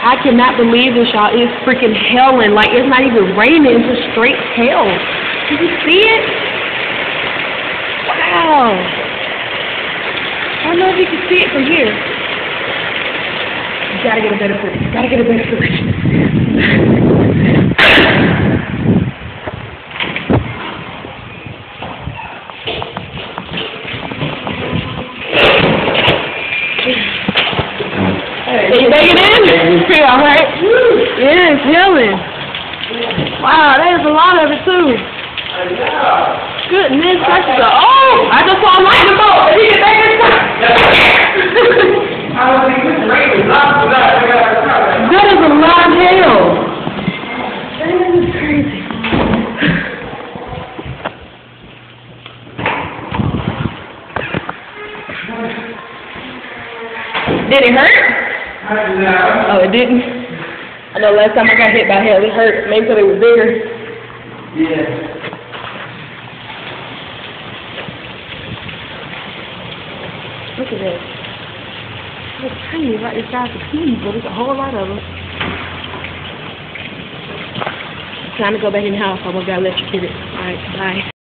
I cannot believe this, y'all. It's freaking hailing. Like, it's not even raining. It's just straight hail. Did you see it? Wow. I don't know if you can see it from here. You gotta get a better footage. Gotta get a better footage. Can you make it in? Yeah, all right. Yeah, it's healing. Wow, there's a lot of it too. Goodness, that's the I just saw a light in the boat. He can make it. That is a lot of hail. That is crazy. Did it hurt? Oh, it didn't? I know last time I got hit by hail, it hurt. Maybe because it was bigger. Yeah. Look at that. It's tiny right inside the keys, but there's a whole lot of them. It's time to go back in the house. I'm going to get electrocuted. All right, bye.